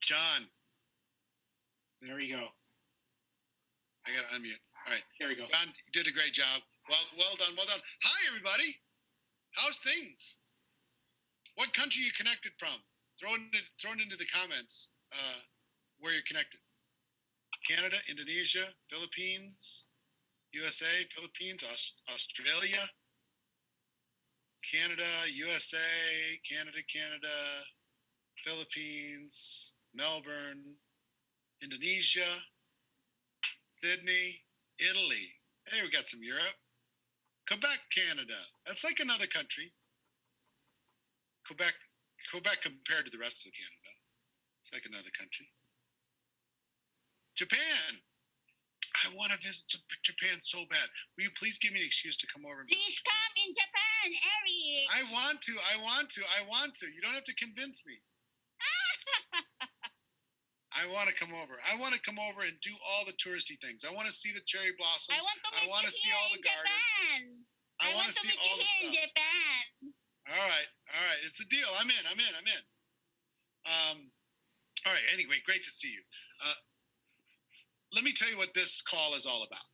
John. There we go. I got to unmute. All right. There we go. John, you did a great job. Well done. Well done. Hi, everybody. How's things? What country are you connected from? Throw it into the comments where you're connected. Canada, Indonesia, Philippines, USA, Philippines, Australia, Canada, USA, Canada, Philippines, Melbourne, Indonesia, Sydney, Italy. Hey, we got some Europe. Quebec, Canada. That's like another country. Quebec compared to the rest of Canada. It's like another country. Japan. I want to visit Japan so bad. Will you please give me an excuse to come over? Please come in Japan, Eric. I want to. You don't have to convince me. I want to come over. I want to come over and do all the touristy things. I want to see the cherry blossoms. I want to meet you see here all in the gardens. Japan. I want to meet you here in Japan. All right. It's a deal. I'm in. All right. Anyway, great to see you. Let me tell you what this call is all about.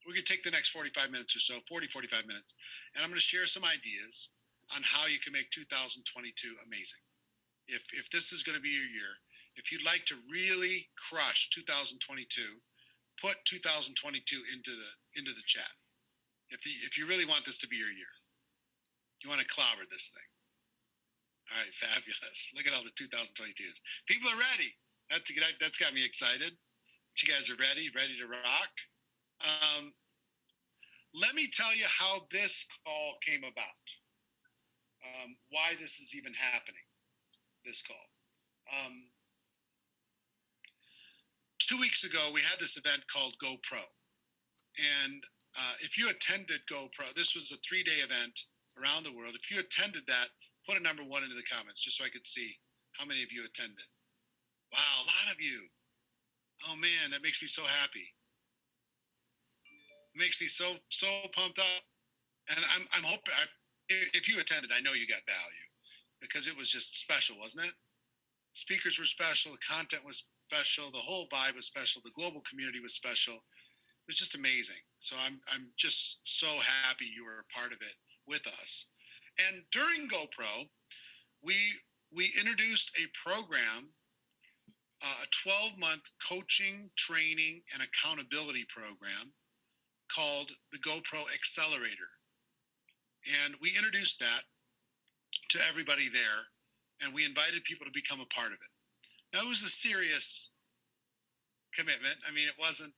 We're going to take the next 45 minutes or so, 45 minutes, and I'm going to share some ideas on how you can make 2022 amazing. If this is going to be your year, if you'd like to really crush 2022, put 2022 into the chat. If you really want this to be your year, you want to clobber this thing. All right, fabulous. Look at all the 2022s. People are ready. That's got me excited. You guys are ready to rock. Let me tell you how this call came about. Why this is even happening, this call. 2 weeks ago, we had this event called Gopro. And if you attended Gopro, this was a 3-day event around the world. If you attended that, put a number 1 into the comments just so I could see how many of you attended. Wow, a lot of you. Oh man, that makes me so happy. It makes me so pumped up. And I'm hoping, if you attended, I know you got value because it was just special, wasn't it? The speakers were special, the content was special, the whole vibe was special, the global community was special. It was just amazing. So I'm just so happy you were a part of it with us. And during GoPro, we introduced a program, a 12-month coaching, training, and accountability program called the Gopro Accelerator. And we introduced that to everybody there, and we invited people to become a part of it. Now, it was a serious commitment. I mean, it wasn't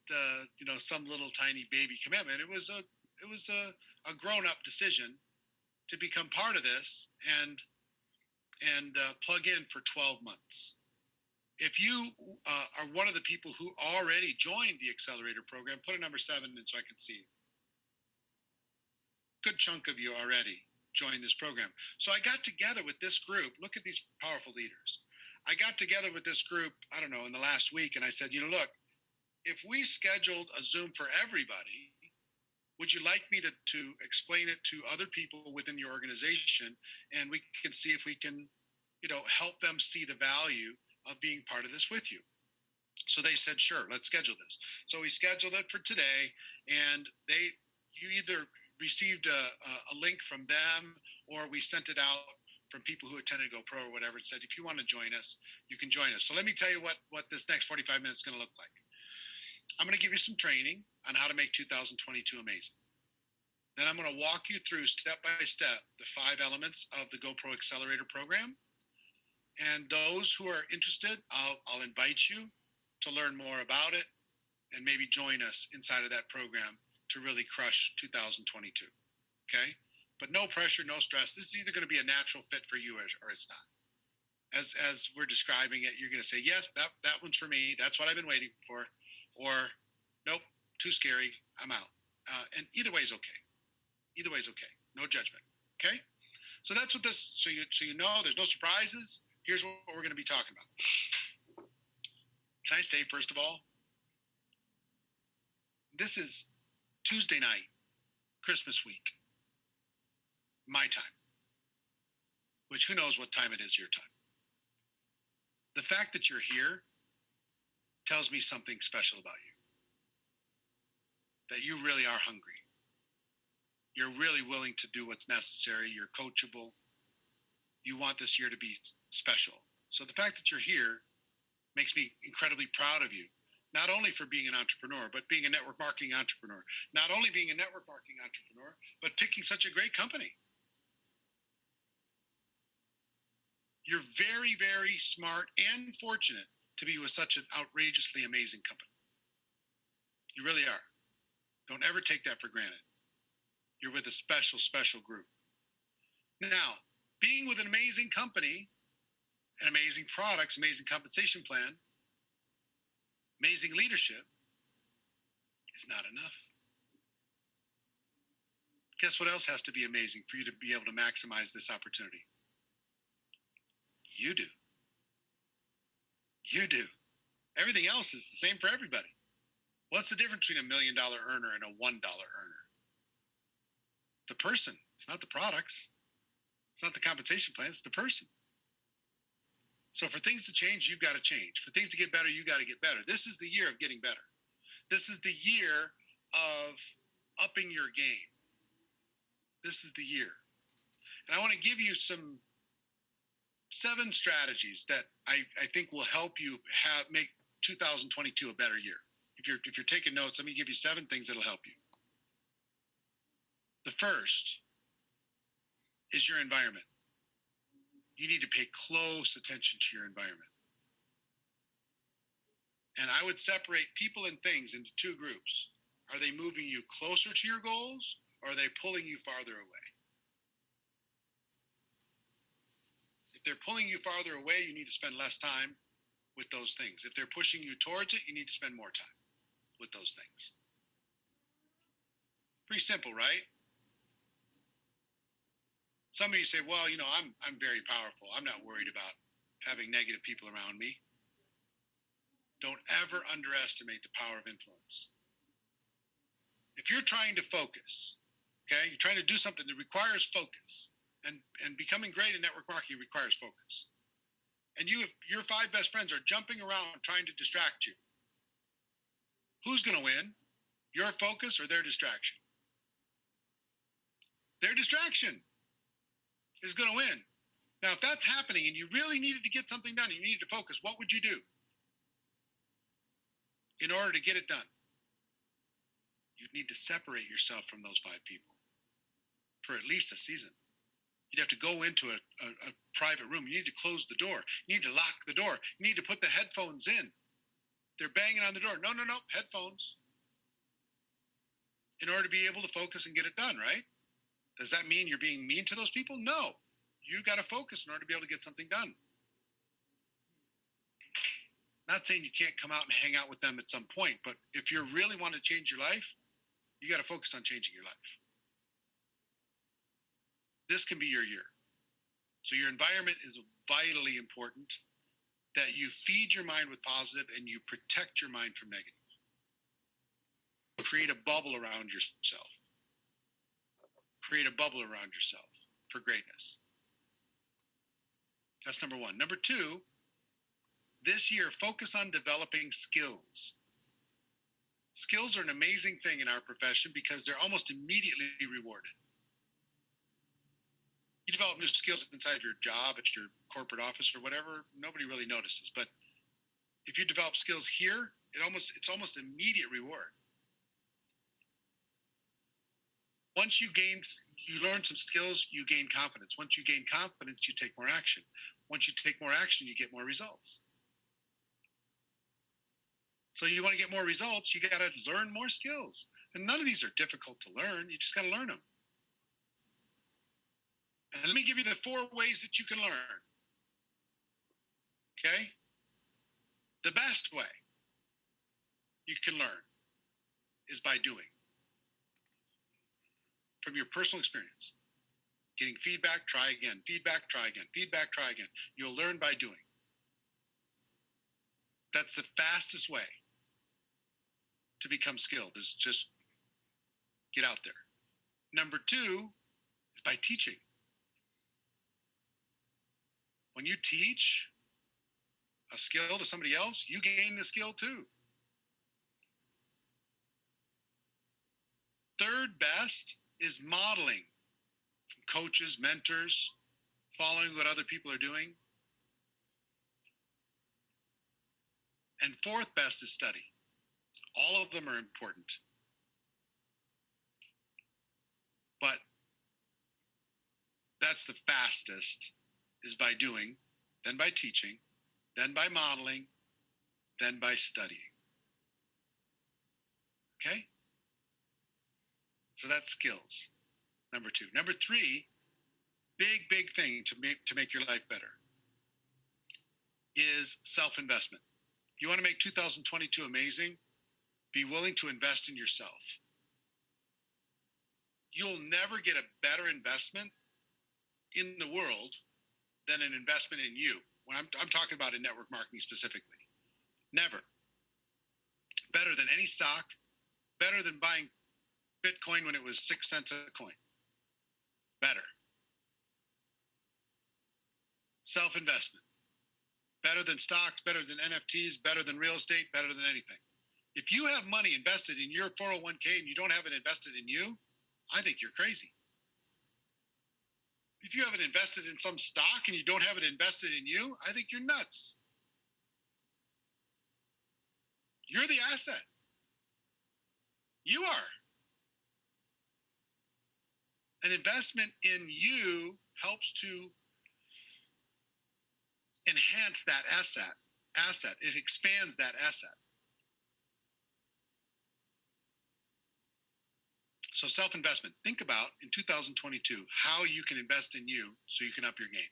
some little tiny baby commitment. It was a grown-up decision to become part of this and plug in for 12 months. If you are one of the people who already joined the Accelerator program, put a number 7 in so I can see. Good chunk of you already joined this program. So I got together with this group. Look at these powerful leaders. I got together with this group, I don't know, in the last week, and I said, look, if we scheduled a Zoom for everybody, would you like me to explain it to other people within your organization, and we can see if we can, help them see the value of being part of this with you? So they said, sure, let's schedule this. So we scheduled it for today, and you either received a link from them or we sent it out from people who attended GoPro or whatever. It said, if you want to join us, you can join us. So let me tell you what this next 45 minutes is going to look like. I'm going to give you some training on how to make 2022 amazing. Then I'm going to walk you through step by step the 5 elements of the GoPro Accelerator program. And those who are interested, I'll invite you to learn more about it and maybe join us inside of that program to really crush 2022. Okay? But no pressure, no stress. This is either going to be a natural fit for you or it's not. As we're describing it, you're going to say, yes, that one's for me. That's what I've been waiting for. Or, nope, too scary. I'm out. And either way is okay. Either way is okay. No judgment. Okay? So that's what this, so you know there's no surprises. Here's what we're going to be talking about. Can I say, first of all, this is Tuesday night, Christmas week, my time, which who knows what time it is your time. The fact that you're here tells me something special about you. That you really are hungry. You're really willing to do what's necessary. You're coachable. You want this year to be special. So the fact that you're here makes me incredibly proud of you. Not only for being an entrepreneur, but being a network marketing entrepreneur. Not only being a network marketing entrepreneur, but picking such a great company. You're very, very smart and fortunate to be with such an outrageously amazing company. You really are. Don't ever take that for granted. You're with a special, special group. Now, being with an amazing company, and amazing products, amazing compensation plan, amazing leadership is not enough. Guess what else has to be amazing for you to be able to maximize this opportunity? You do. You do. Everything else is the same for everybody. What's the difference between $1 million earner and a $1 earner? The person. It's not the products. It's not the compensation plan. It's the person. So for things to change, you've got to change. For things to get better, you got to get better. This is the year of getting better. This is the year of upping your game. This is the year. And I want to give you 7 strategies that I think will help you make 2022 a better year. If you're taking notes, let me give you 7 things that'll help you. The first is your environment. You need to pay close attention to your environment. And I would separate people and things into 2 groups. Are they moving you closer to your goals, or are they pulling you farther away? If they're pulling you farther away, you need to spend less time with those things. If they're pushing you towards it, you need to spend more time with those things. Pretty simple, right? Some of you say, well, I'm very powerful. I'm not worried about having negative people around me. Don't ever underestimate the power of influence. If you're trying to focus, okay, you're trying to do something that requires focus, and becoming great in network marketing requires focus. And your 5 best friends are jumping around trying to distract you. Who's going to win? Your focus or their distraction? Their distraction is going to win. Now, if that's happening and you really needed to get something done, you needed to focus, what would you do in order to get it done? You'd need to separate yourself from those 5 people for at least a season. You'd have to go into a private room. You need to close the door. You need to lock the door. You need to put the headphones in. They're banging on the door. No, headphones. In order to be able to focus and get it done, right? Does that mean you're being mean to those people? No. You got to focus in order to be able to get something done. Not saying you can't come out and hang out with them at some point, but if you really want to change your life, you got to focus on changing your life. This can be your year. So your environment is vitally important, that you feed your mind with positive and you protect your mind from negative. Create a bubble around yourself. Create a bubble around yourself for greatness. That's number 1. Number 2, this year, focus on developing skills. Skills are an amazing thing in our profession because they're almost immediately rewarded. You develop new skills inside your job, at your corporate office or whatever, nobody really notices. But if you develop skills here, it's almost immediate reward. Once you learn some skills, you gain confidence. Once you gain confidence, you take more action. Once you take more action, you get more results. So you want to get more results, you got to learn more skills. And none of these are difficult to learn. You just got to learn them. And let me give you the 4 ways that you can learn. Okay? The best way you can learn is by doing. From your personal experience. Getting feedback, try again. Feedback, try again. Feedback, try again. You'll learn by doing. That's the fastest way to become skilled, is just get out there. Number 2 is by teaching. When you teach, a skill to somebody else, you gain the skill too. Third best is modeling from coaches, mentors, following what other people are doing. And fourth best is study. All of them are important. But that's the fastest, is by doing, then by teaching, then by modeling, then by studying. Okay? So that's skills, number 2. Number 3, big thing to make your life better is self-investment. You want to make 2022 amazing? Be willing to invest in yourself. You'll never get a better investment in the world than an investment in you. When I'm talking about in network marketing specifically. Never. Better than any stock, better than buying Bitcoin when it was 6 cents a coin. Better. Self-investment. Better than stocks, better than NFTs, better than real estate, better than anything. If you have money invested in your 401k and you don't have it invested in you, I think you're crazy. If you have it invested in some stock and you don't have it invested in you, I think you're nuts. You're the asset. You are. An investment in you helps to enhance that asset. It expands that asset. So self-investment. Think about in 2022 how you can invest in you so you can up your game.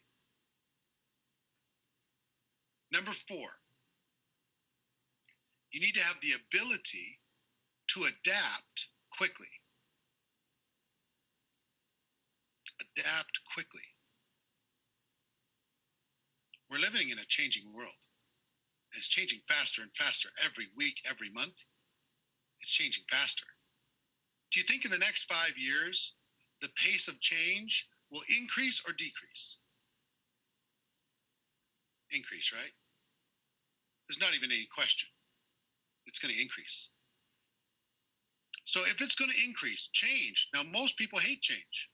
Number 4, you need to have the ability to adapt quickly. Adapt quickly. We're living in a changing world. It's changing faster and faster every week, every month. It's changing faster. Do you think in the next 5 years, the pace of change will increase or decrease? Increase, right? There's not even any question. It's going to increase. So if it's going to increase, change. Now, most people hate change,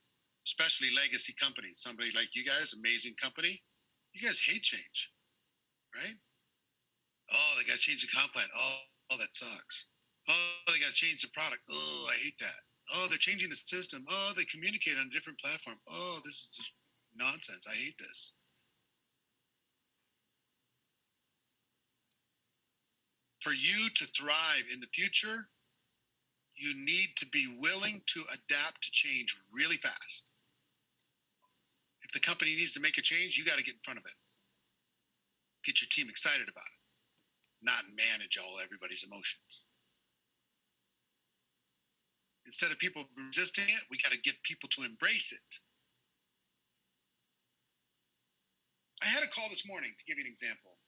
especially legacy companies. Somebody like you guys, amazing company. You guys hate change, right? Oh, they got to change the comp plan. Oh, that sucks. Oh, they got to change the product. Oh, I hate that. Oh, they're changing the system. Oh, they communicate on a different platform. Oh, this is just nonsense. I hate this. For you to thrive in the future, you need to be willing to adapt to change really fast. If the company needs to make a change, you got to get in front of it. Get your team excited about it, not manage everybody's emotions. Instead of people resisting it, we got to get people to embrace it. I had a call this morning, to give you an example.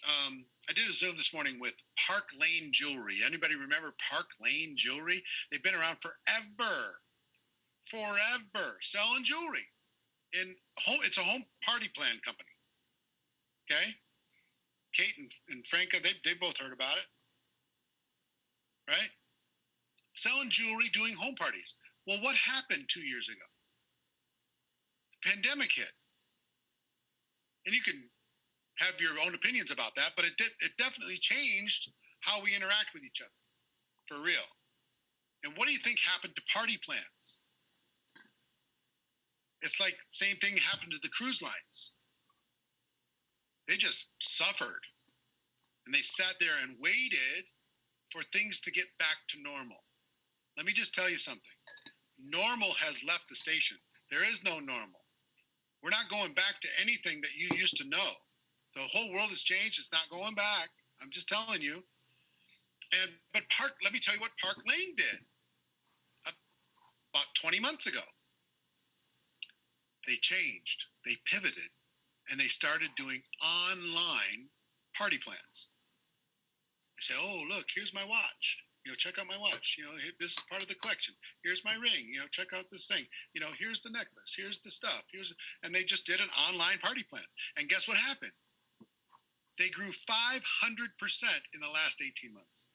I did a Zoom this morning with Park Lane Jewelry. Anybody remember Park Lane Jewelry? They've been around forever, selling jewelry. It's a home party plan company. Okay? Kate and Franca, they both heard about it. Right? Selling jewelry, doing home parties. Well, what happened 2 years ago? The pandemic hit. And you can have your own opinions about that, but it definitely changed how we interact with each other, for real. And what do you think happened to party plans? It's like same thing happened to the cruise lines. They just suffered. And they sat there and waited for things to get back to normal. Let me just tell you something. Normal has left the station. There is no normal. We're not going back to anything that you used to know. The whole world has changed. It's not going back. I'm just telling you. But let me tell you what Park Lane did about 20 months ago. They changed, they pivoted, and they started doing online party plans. They say, oh, look, here's my watch. Check out my watch. This is part of the collection. Here's my ring. Check out this thing. Here's the necklace. Here's the stuff. And they just did an online party plan. And guess what happened? They grew 500% in the last 18 months.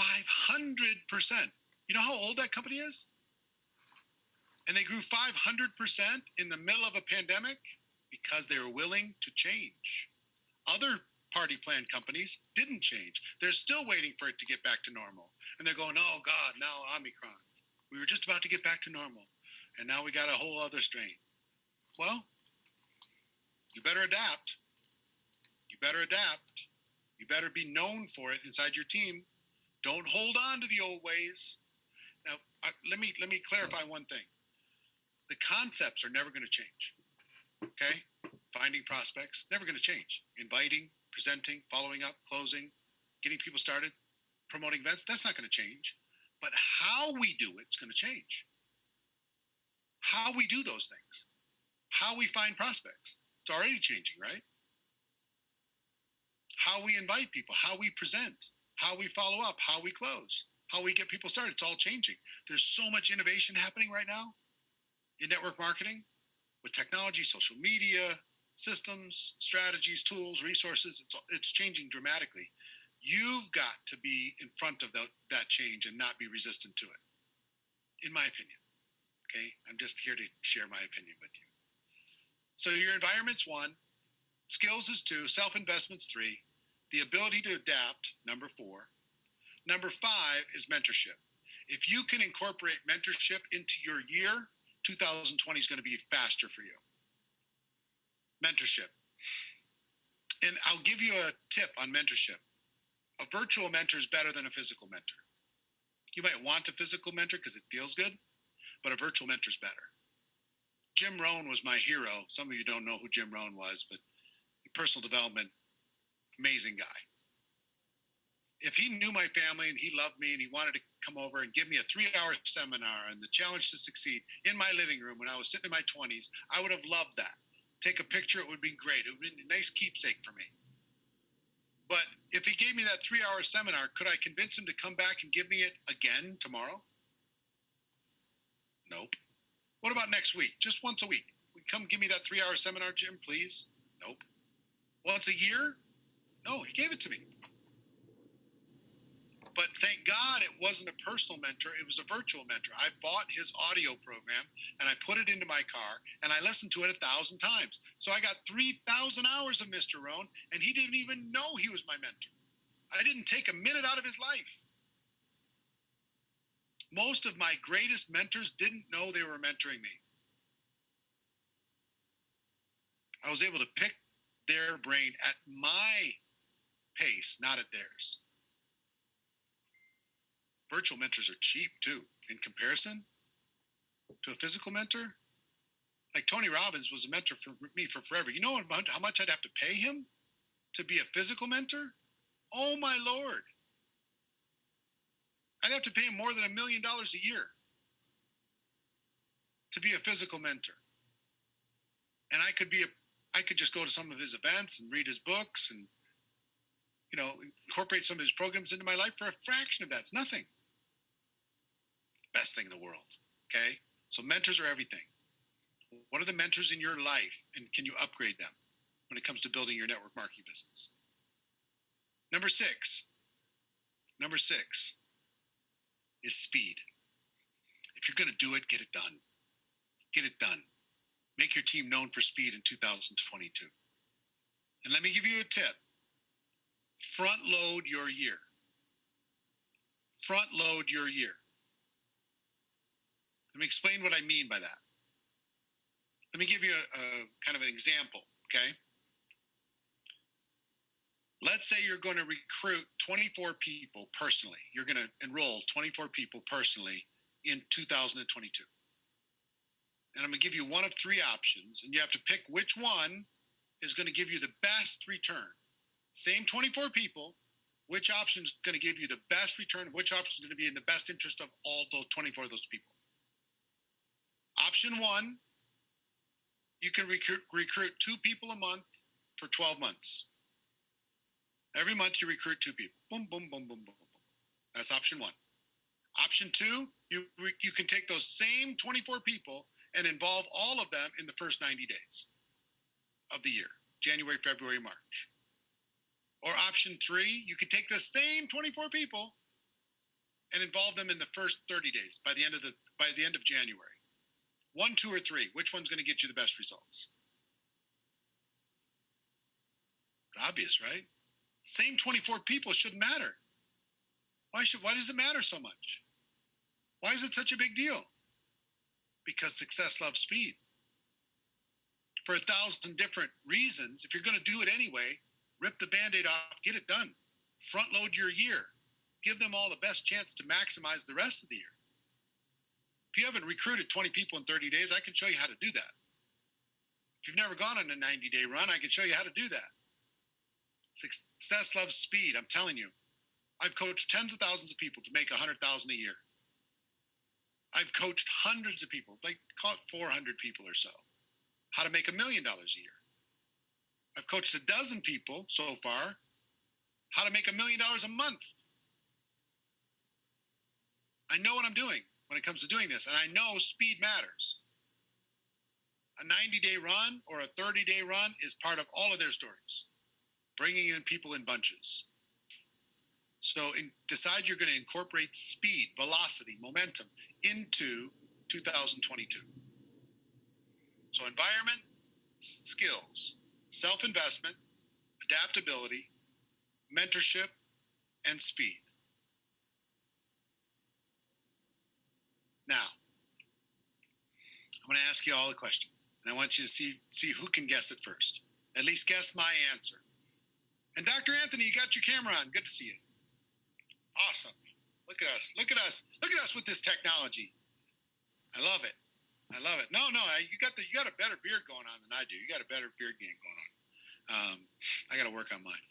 500%. You know how old that company is? And they grew 500% in the middle of a pandemic because they were willing to change. Other party plan companies didn't change. They're still waiting for it to get back to normal. And they're going, oh God, now Omicron. We were just about to get back to normal. And now we got a whole other strain. Well, you better adapt. You better adapt. You better be known for it inside your team. Don't hold on to the old ways. Now, let me clarify one thing. The concepts are never going to change. Okay? Finding prospects, never going to change. Inviting, presenting, following up, closing, getting people started, promoting events, that's not going to change. But how we do it's going to change. How we do those things, how we find prospects, it's already changing, right? How we invite people, how we present, how we follow up, how we close, how we get people started, it's all changing. There's so much innovation happening right now in network marketing with technology, social media, systems, strategies, tools, resources. It's changing dramatically. You've got to be in front of that change and not be resistant to it, in my opinion. Okay, I'm just here to share my opinion with you. So your environment's 1, skills is 2, self-investment's 3, the ability to adapt, number 4. Number 5 is mentorship. If you can incorporate mentorship into your year, 2020 is going to be faster for you. Mentorship. And I'll give you a tip on mentorship. A virtual mentor is better than a physical mentor. You might want a physical mentor because it feels good, but a virtual mentor is better. Jim Rohn was my hero. Some of you don't know who Jim Rohn was, but personal development, amazing guy. If he knew my family and he loved me and he wanted to come over and give me a 3-hour seminar and the challenge to succeed in my living room when I was sitting in my 20s, I would have loved that. Take a picture, it would be great. It would be a nice keepsake for me. But if he gave me that 3-hour seminar, could I convince him to come back and give me it again tomorrow? Nope. What about next week? Just once a week. Come give me that 3-hour seminar, Jim, please? Nope. Once a year? No, he gave it to me. But thank God it wasn't a personal mentor. It was a virtual mentor. I bought his audio program and I put it into my car and I listened to it 1,000 times. So I got 3,000 hours of Mr. Rohn and he didn't even know he was my mentor. I didn't take a minute out of his life. Most of my greatest mentors didn't know they were mentoring me. I was able to pick their brain at my pace, not at theirs. Virtual mentors are cheap too, in comparison to a physical mentor. Like Tony Robbins was a mentor for me for forever. You know how much I'd have to pay him to be a physical mentor? Oh my Lord. I'd have to pay him more than $1 million a year to be a physical mentor. And I could just go to some of his events and read his books and, incorporate some of his programs into my life for a fraction of that. It's nothing. Best thing in the world. Okay. So mentors are everything. What are the mentors in your life and can you upgrade them when it comes to building your network marketing business? Number six is speed. If you're going to do it, get it done. Get it done. Make your team known for speed in 2022. And let me give you a tip. Front load your year. Front load your year. Let me explain what I mean by that. Let me give you a kind of an example, okay? Let's say you're going to recruit 24 people personally. You're going to enroll 24 people personally in 2022. And I'm going to give you one of 3 options, and you have to pick which one is going to give you the best return. Same 24 people, which option is going to give you the best return, which option is going to be in the best interest of all those 24 of those people. Option 1, you can recruit 2 people a month for 12 months. Every month you recruit 2 people. Boom, boom, boom, boom, boom, boom. That's option 1. Option 2, you can take those same 24 people and involve all of them in the first 90 days of the year. January, February, March. Or option 3, you could take the same 24 people and involve them in the first 30 days by the end of January. 1, 2, or 3, which one's going to get you the best results? It's obvious, right? Same 24 people shouldn't matter. Why does it matter so much? Why is it such a big deal? Because success loves speed. For 1,000 different reasons, if you're going to do it anyway, rip the Band-Aid off, get it done. Front load your year. Give them all the best chance to maximize the rest of the year. If you haven't recruited 20 people in 30 days, I can show you how to do that. If you've never gone on a 90-day run, I can show you how to do that. Success loves speed, I'm telling you. I've coached tens of thousands of people to make 100,000 a year. I've coached hundreds of people, like call it 400 people or so, how to make $1 million a year. I've coached a dozen people so far how to make $1 million a month. I know what I'm doing when it comes to doing this, and I know speed matters. A 90-day run or a 30-day run is part of all of their stories, bringing in people in bunches. So decide you're going to incorporate speed, velocity, momentum into 2022. So environment, skills, self-investment, adaptability, mentorship, and speed. Now, I'm going to ask you all a question, and I want you to see who can guess it first. At least guess my answer. And Dr. Anthony, you got your camera on. Good to see you. Awesome. Look at us. Look at us. Look at us with this technology. I love it. I love it. No, you got a better beard going on than I do. You got a better beard game going on. I got to work on mine.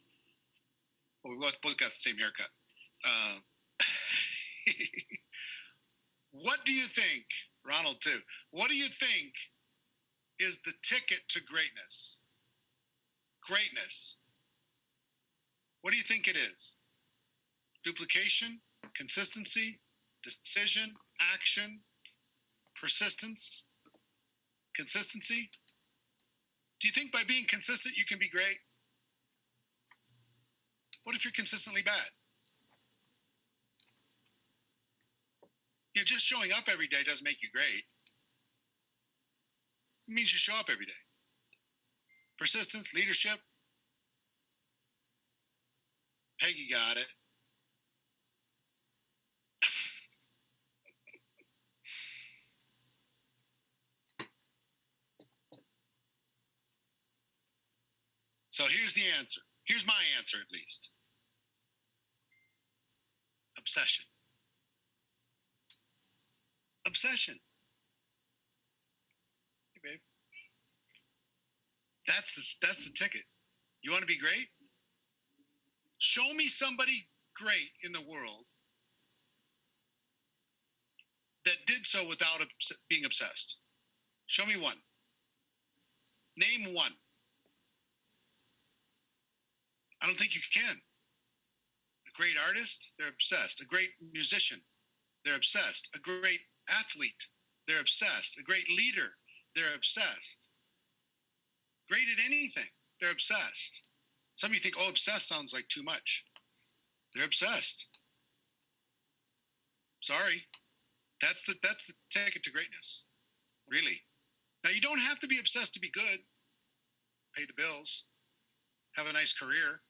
Well, we both got the same haircut. What do you think, Ronald, too? What do you think is the ticket to greatness? Greatness. What do you think it is? Duplication, consistency, decision, action, persistence, consistency? Do you think by being consistent you can be great? What if you're consistently bad? Just showing up every day doesn't make you great. It means you show up every day. Persistence, leadership. Peggy got it. So here's the answer. Here's my answer, at least. Obsession. Obsession. Hey, babe. That's the ticket. You want to be great? Show me somebody great in the world that did so without being obsessed. Show me one. Name one. I don't think you can. A great artist, they're obsessed. A great musician, they're obsessed. A great athlete, they're obsessed. A great leader, they're obsessed. Great at anything, they're obsessed. Some of you think, oh, obsessed sounds like too much. They're obsessed. Sorry. That's the ticket to greatness. Really. Now, you don't have to be obsessed to be good. Pay the bills. Have a nice career.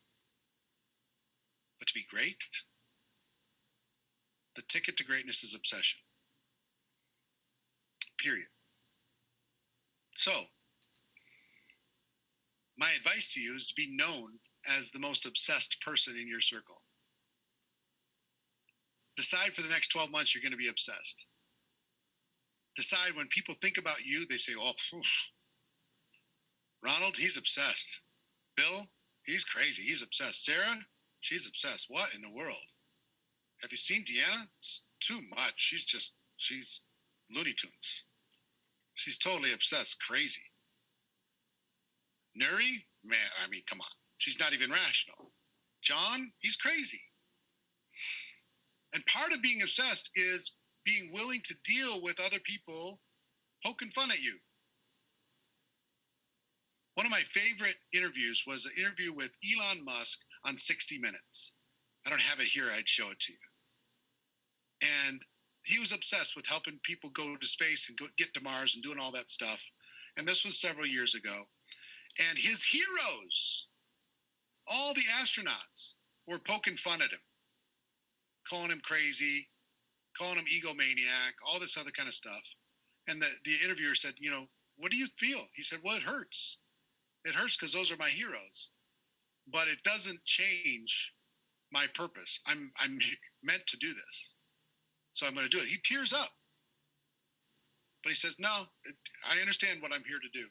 But to be great, the ticket to greatness is obsession. Period. So, my advice to you is to be known as the most obsessed person in your circle. Decide for the next 12 months you're going to be obsessed. Decide when people think about you, they say, oh, Ronald, he's obsessed. Bill, he's crazy. He's obsessed. Sarah, she's obsessed. What in the world? Have you seen Deanna? It's too much. She's Looney Tunes. She's totally obsessed. Crazy. Nuri, man, I mean, come on. She's not even rational. John, he's crazy. And part of being obsessed is being willing to deal with other people poking fun at you. One of my favorite interviews was an interview with Elon Musk on 60 Minutes. I don't have it here. I'd show it to you. And he was obsessed with helping people go to space and get to Mars and doing all that stuff. And this was several years ago. And his heroes, all the astronauts, were poking fun at him, calling him crazy, calling him egomaniac, all this other kind of stuff. And the interviewer said, you know, what do you feel? He said, well, it hurts. It hurts because those are my heroes. But it doesn't change my purpose. I'm meant to do this. So I'm going to do it. He tears up. But he says, no, I understand what I'm here to do,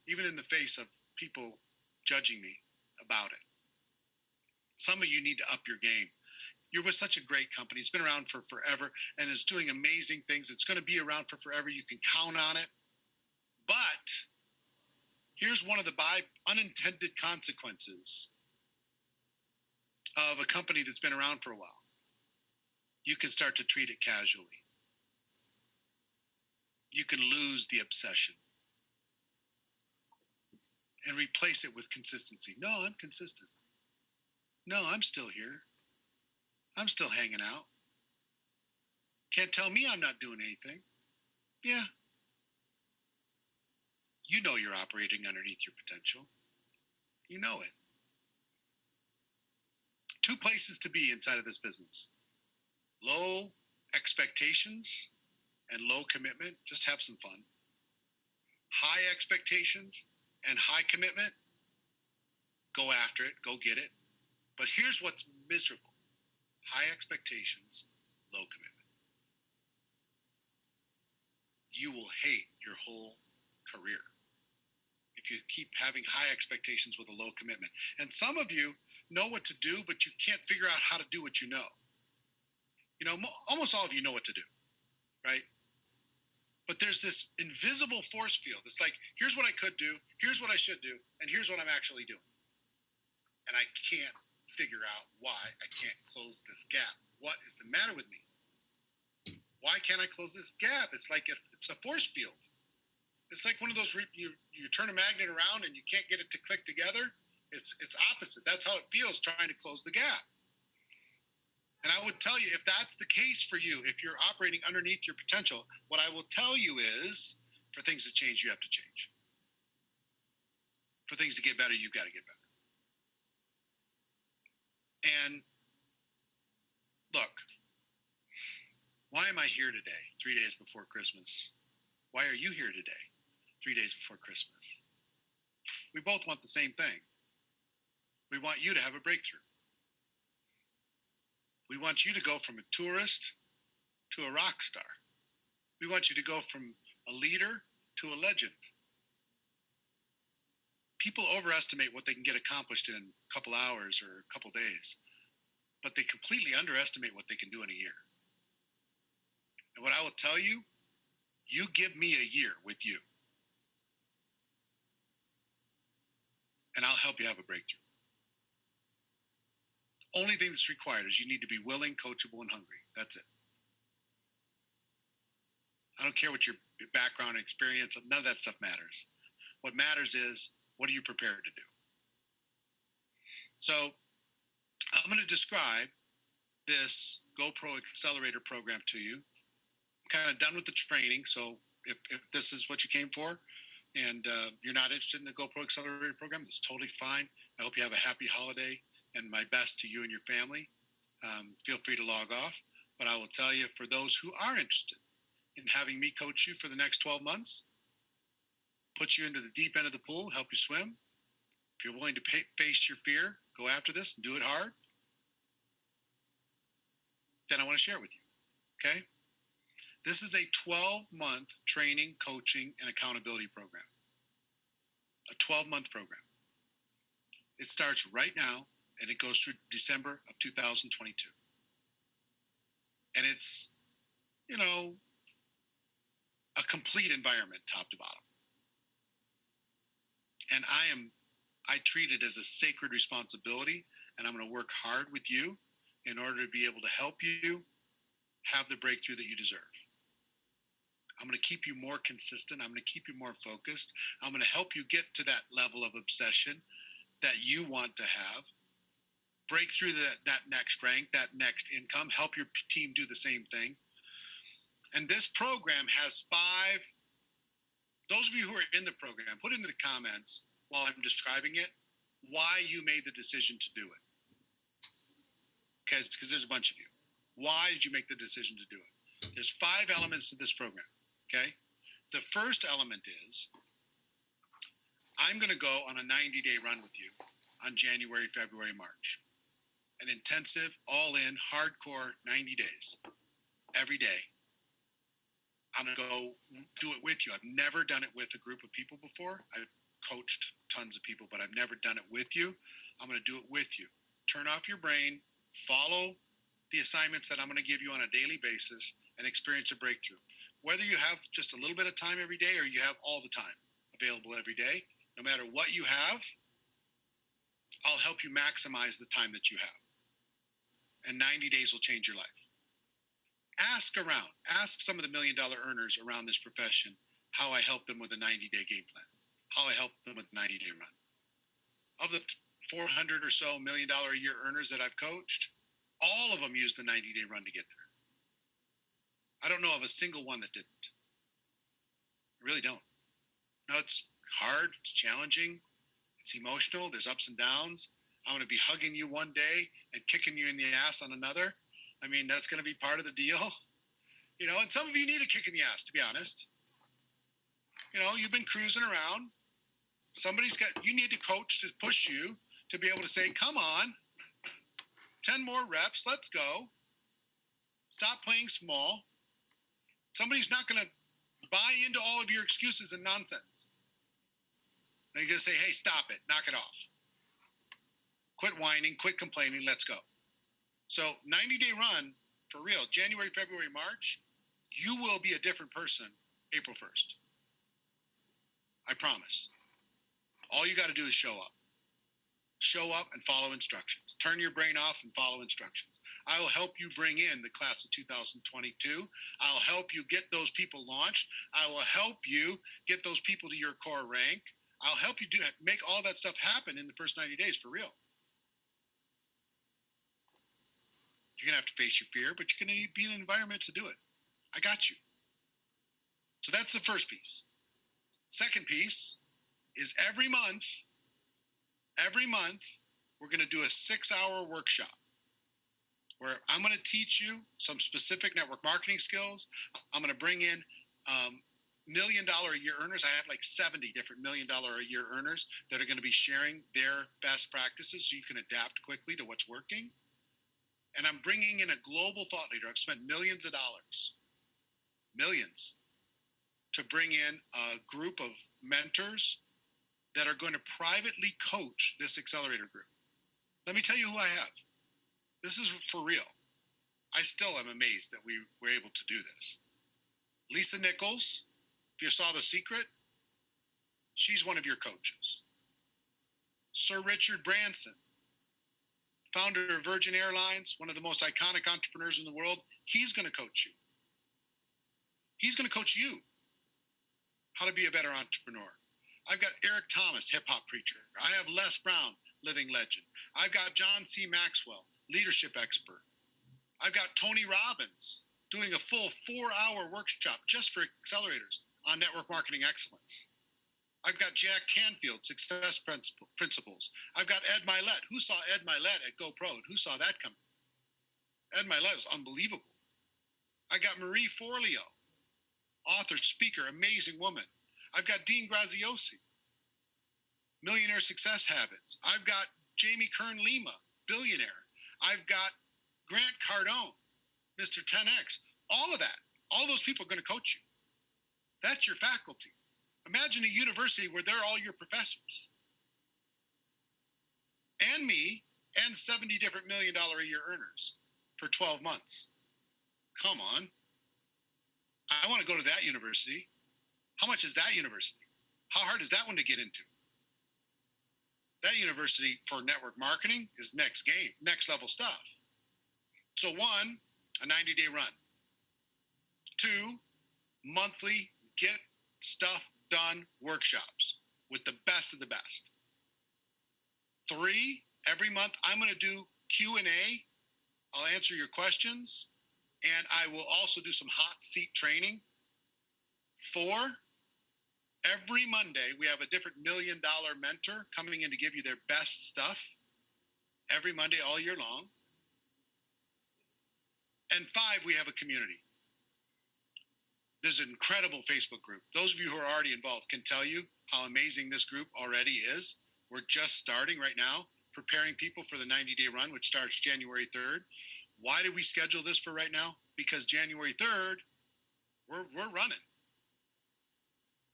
even in the face of people judging me about it. Some of you need to up your game. You're with such a great company. It's been around for forever and is doing amazing things. It's going to be around for forever. You can count on it. But here's one of the unintended consequences of a company that's been around for a while. You can start to treat it casually. You can lose the obsession and replace it with consistency. No, I'm consistent. No, I'm still here. I'm still hanging out. Can't tell me I'm not doing anything. Yeah. You know you're operating underneath your potential. You know it. 2 places to be inside of this business. Low expectations and low commitment. Just have some fun. High expectations and high commitment. Go after it. Go get it. But here's what's miserable. High expectations, low commitment. You will hate your whole career if you keep having high expectations with a low commitment. And some of you know what to do, but you can't figure out how to do what you know. You know, almost all of you know what to do, right? But there's this invisible force field. It's like, here's what I could do, here's what I should do, and here's what I'm actually doing. And I can't figure out why I can't close this gap. What is the matter with me? Why can't I close this gap? It's like it's a force field. It's like one of those, you turn a magnet around and you can't get it to click together. It's opposite. That's how it feels trying to close the gap. And I would tell you, if that's the case for you, if you're operating underneath your potential, what I will tell you is, for things to change, you have to change. For things to get better, you've got to get better. And look, why am I here today, 3 days before Christmas? Why are you here today, 3 days before Christmas? We both want the same thing. We want you to have a breakthrough. We want you to go from a tourist to a rock star. We want you to go from a leader to a legend. People overestimate what they can get accomplished in a couple hours or a couple days, but they completely underestimate what they can do in a year. And what I will tell you, you give me a year with you, and I'll help you have a breakthrough. Only thing that's required is you need to be willing, coachable, and hungry. That's it. I don't care what your background and experience, none of that stuff matters. What matters is, what are you prepared to do? So I'm going to describe this Gopro Accelerator program to you. I'm kind of done with the training, so if this is what you came for and you're not interested in the Gopro Accelerator program, that's totally fine. I hope you have a happy holiday. And my best to you and your family. Feel free to log off. But I will tell you, for those who are interested in having me coach you for the next 12 months, put you into the deep end of the pool, help you swim. If you're willing to face your fear, go after this and do it hard, then I want to share it with you, okay? This is a 12-month training, coaching, and accountability program. A 12-month program. It starts right now, and it goes through December of 2022. And it's, you know, a complete environment, top to bottom. And I treat it as a sacred responsibility, and I'm going to work hard with you in order to be able to help you have the breakthrough that you deserve. I'm going to keep you more consistent. I'm going to keep you more focused. I'm going to help you get to that level of obsession that you want to have. Break through that next rank, that next income, help your team do the same thing. And this program has 5. Those of you who are in the program, put into the comments while I'm describing it, why you made the decision to do it. Okay, because there's a bunch of you. Why did you make the decision to do it? There's 5 elements to this program, okay? The first element is, I'm gonna go on a 90-day run with you on January, February, March. An intensive, all-in, hardcore 90 days, every day. I'm gonna go do it with you. I've never done it with a group of people before. I've coached tons of people, but I've never done it with you. I'm gonna do it with you. Turn off your brain, follow the assignments that I'm gonna give you on a daily basis, and experience a breakthrough. Whether you have just a little bit of time every day or you have all the time available every day, no matter what you have, I'll help you maximize the time that you have. And 90 days will change your life. Ask around. Ask some of the $1 million earners around this profession how I help them with a 90-day game plan, how I help them with a 90-day run. Of the 400 or so $1 million a year earners that I've coached, all of them use the 90-day run to get there. I don't know of a single one that didn't. I really don't. No, it's hard, it's challenging, it's emotional, there's ups and downs. I'm going to be hugging you one day and kicking you in the ass on another. I mean, that's going to be part of the deal. You know, and some of you need a kick in the ass, to be honest. You know, you've been cruising around. You need a coach to push you to be able to say, come on, 10 more reps, let's go. Stop playing small. Somebody's not going to buy into all of your excuses and nonsense. They're going to say, hey, stop it, knock it off. Quit whining, quit complaining, let's go. So 90-day run, for real, January, February, March, you will be a different person April 1st. I promise. All you got to do is show up. Show up and follow instructions. Turn your brain off and follow instructions. I will help you bring in the class of 2022. I'll help you get those people launched. I will help you get those people to your core rank. I'll help you make all that stuff happen in the first 90 days for real. You're going to have to face your fear, but you're going to be in an environment to do it. I got you. So that's the first piece. Second piece is every month, we're going to do a 6-hour workshop where I'm going to teach you some specific network marketing skills. I'm going to bring in $1 million a year earners. I have like 70 different $1 million a year earners that are going to be sharing their best practices so you can adapt quickly to what's working. And I'm bringing in a global thought leader. I've spent millions of dollars, to bring in a group of mentors that are going to privately coach this accelerator group. Let me tell you who I have. This is for real. I still am amazed that we were able to do this. Lisa Nichols, if you saw The Secret, she's one of your coaches. Sir Richard Branson, founder of Virgin Airlines, one of the most iconic entrepreneurs in the world, he's going to coach you. He's going to coach you how to be a better entrepreneur. I've got Eric Thomas, hip-hop preacher. I have Les Brown, living legend. I've got John C. Maxwell, leadership expert. I've got Tony Robbins doing a full 4-hour workshop just for accelerators on network marketing excellence. I've got Jack Canfield, success principles. I've got Ed Milet. Who saw Ed Milet at Gopro? Who saw that coming? Ed Milet was unbelievable. I got Marie Forleo, author, speaker, amazing woman. I've got Dean Graziosi, Millionaire Success Habits. I've got Jamie Kern Lima, billionaire. I've got Grant Cardone, Mr. 10X. All of that, all those people are going to coach you. That's your faculty. Imagine a university where they're all your professors. And me, and 70 different $1 million a year earners for 12 months. Come on. I want to go to that university. How much is that university? How hard is that one to get into? That university for network marketing is next game, next level stuff. So 1, a 90-day run. 2, monthly get stuff done workshops with the best of the best. 3, every month I'm going to do Q&A. I'll answer your questions, and I will also do some hot seat training. 4, every Monday we have a different $1 million mentor coming in to give you their best stuff every Monday all year long. And 5, we have a community. There's an incredible Facebook group. Those of you who are already involved can tell you how amazing this group already is. We're just starting right now, preparing people for the 90-day run, which starts January 3rd. Why did we schedule this for right now? Because January 3rd, we're running.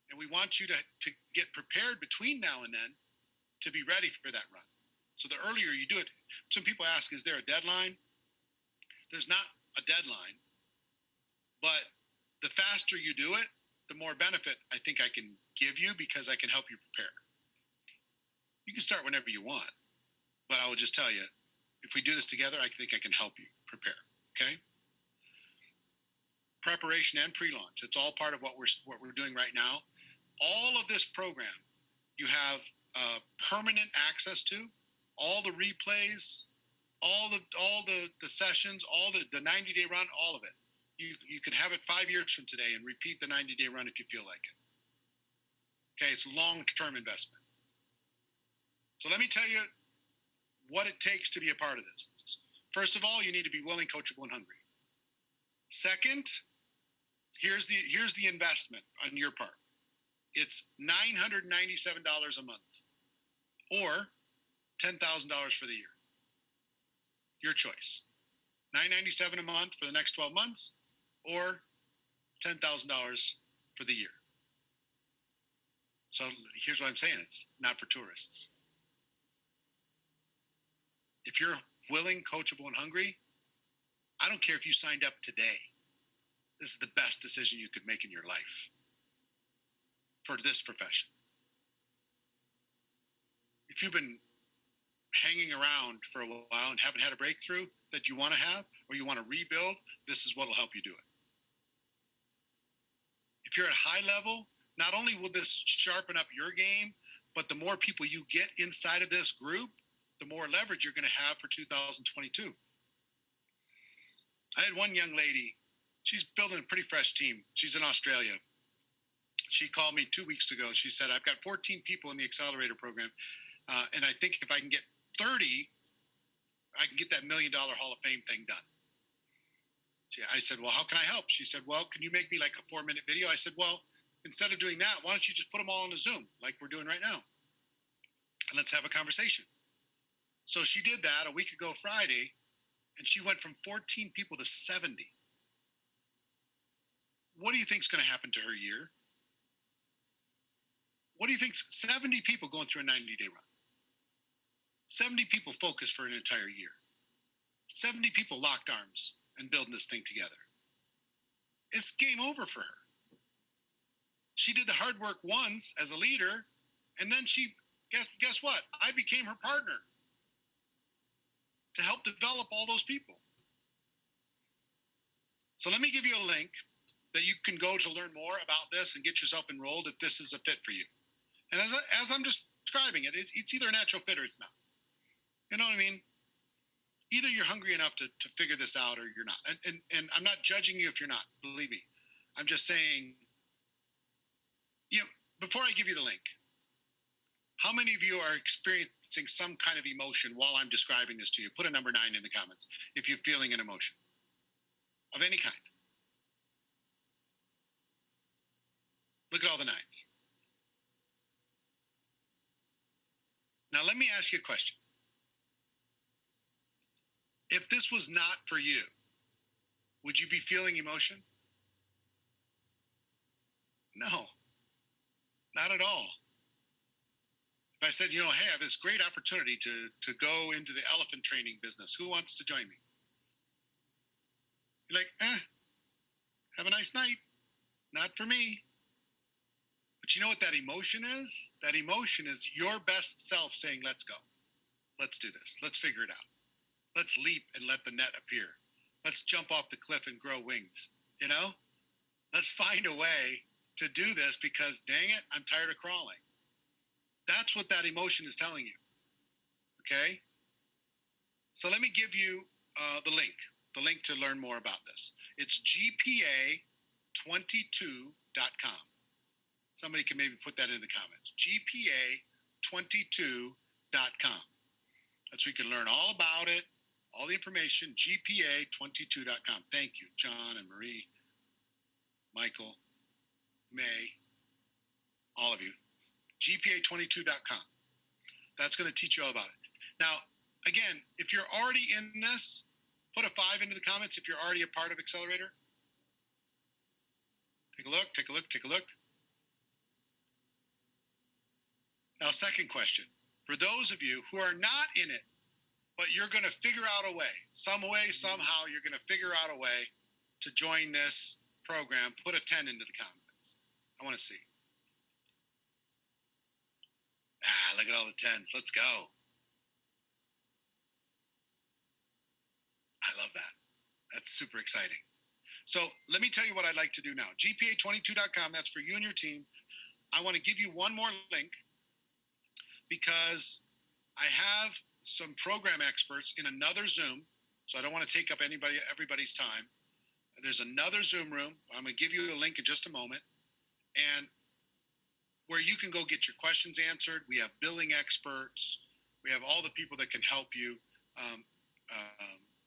And we want you to get prepared between now and then to be ready for that run. So the earlier you do it, some people ask, is there a deadline? There's not a deadline, but the faster you do it, the more benefit I think I can give you because I can help you prepare. You can start whenever you want, but I will just tell you, if we do this together, I think I can help you prepare, okay? Preparation and pre-launch, it's all part of what we're doing right now. All of this program, you have permanent access to, all the replays, all the sessions, all the 90-day run, all of it. You can have it 5 years from today and repeat the 90-day run if you feel like it. Okay, it's a long-term investment. So let me tell you what it takes to be a part of this. First of all, you need to be willing, coachable, and hungry. Second, here's the investment on your part. It's $997 a month or $10,000 for the year. Your choice. $997 a month for the next 12 months or $10,000 for the year. So here's what I'm saying. It's not for tourists. If you're willing, coachable, and hungry, I don't care if you signed up today. This is the best decision you could make in your life for this profession. If you've been hanging around for a while and haven't had a breakthrough that you want to have, or you want to rebuild, this is what will help you do it. If you're at high level, not only will this sharpen up your game, but the more people you get inside of this group, the more leverage you're going to have for 2022. I had one young lady, she's building a pretty fresh team. She's in Australia. She called me 2 weeks ago. She said, I've got 14 people in the accelerator program. And I think if I can get 30, I can get that $1 million Hall of Fame thing done. I said, well, how can I help? She said, well, can you make me like a 4-minute video? I said, well, instead of doing that, why don't you just put them all on a Zoom like we're doing right now? And let's have a conversation. So she did that a week ago Friday, and she went from 14 people to 70. What do you think is going to happen to her year? What do you think? 70 people going through a 90-day run. 70 people focused for an entire year. 70 people locked arms and building this thing together. It's game over for her. She did the hard work once as a leader, and then guess what? I became her partner to help develop all those people. So let me give you a link that you can go to learn more about this and get yourself enrolled if this is a fit for you. And as I'm describing it, it's either a natural fit or it's not. You know what I mean? Either you're hungry enough to figure this out or you're not. And I'm not judging you if you're not, believe me. I'm just saying, before I give you the link, how many of you are experiencing some kind of emotion while I'm describing this to you? Put a number 9 in the comments if you're feeling an emotion of any kind. Look at all the 9s. Now, let me ask you a question. If this was not for you, would you be feeling emotion? No, not at all. If I said, hey, I have this great opportunity to go into the elephant training business. Who wants to join me? You're like, have a nice night. Not for me. But you know what that emotion is? That emotion is your best self saying, let's go. Let's do this. Let's figure it out. Let's leap and let the net appear. Let's jump off the cliff and grow wings, Let's find a way to do this because dang it, I'm tired of crawling. That's what that emotion is telling you. Okay? So let me give you the link to learn more about this. It's gpa22.com. Somebody can maybe put that in the comments. gpa22.com. That's where you can learn all about it, all the information, gpa22.com. Thank you, John and Marie, Michael, May, all of you. gpa22.com. That's going to teach you all about it. Now, again, if you're already in this, put a 5 into the comments if you're already a part of Accelerator. Take a look, take a look, take a look. Now, second question. For those of you who are not in it, but you're going to figure out a way, some way, somehow, you're going to figure out a way to join this program, put a 10 into the comments. I want to see. Look at all the 10s. Let's go. I love that. That's super exciting. So let me tell you what I'd like to do now. GPA22.com, that's for you and your team. I want to give you one more link because I have some program experts in another Zoom. So I don't want to take up everybody's time. There's another Zoom room. I'm going to give you a link in just a moment. And where you can go get your questions answered. We have billing experts. We have all the people that can help you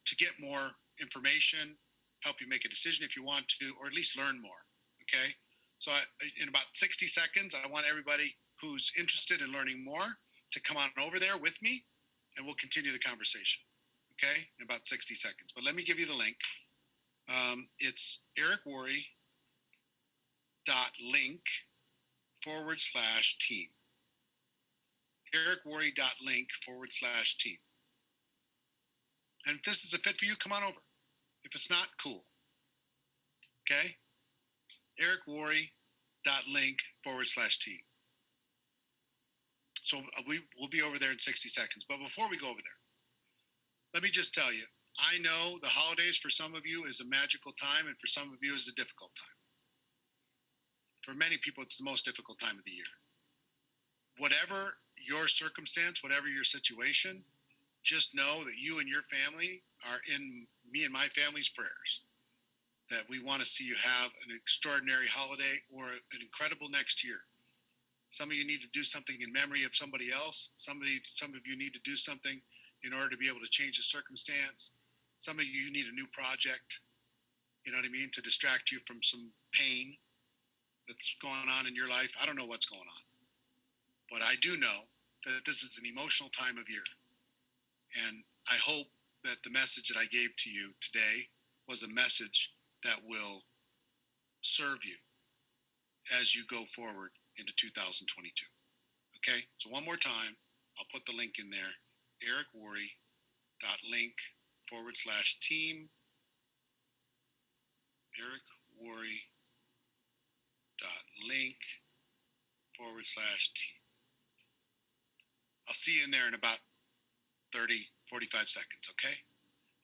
to get more information, help you make a decision if you want to, or at least learn more, okay? So in about 60 seconds, I want everybody who's interested in learning more to come on over there with me, and we'll continue the conversation, okay? In about 60 seconds. But let me give you the link. It's ericworre.link/team. ericworre.link/team. And if this is a fit for you, come on over. If it's not, cool. Okay? ericworre.link/team. So we'll be over there in 60 seconds. But before we go over there, let me just tell you, I know the holidays for some of you is a magical time, and for some of you is a difficult time. For many people, it's the most difficult time of the year. Whatever your circumstance, whatever your situation, just know that you and your family are in me and my family's prayers. That we want to see you have an extraordinary holiday or an incredible next year. Some of you need to do something in memory of somebody else. Some of you need to do something in order to be able to change the circumstance. Some of you need a new project, you know what I mean, to distract you from some pain that's going on in your life. I don't know what's going on. But I do know that this is an emotional time of year. And I hope that the message that I gave to you today was a message that will serve you as you go forward into 2022. Okay, so one more time, I'll put the link in there, ericworre.link/team, ericworre.link/team. I'll see you in there in about 30, 45 seconds, okay?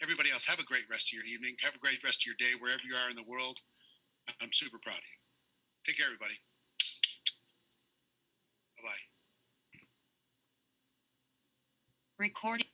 Everybody else, have a great rest of your evening. Have a great rest of your day, wherever you are in the world. I'm super proud of you. Take care, everybody. Bye-bye. Recording.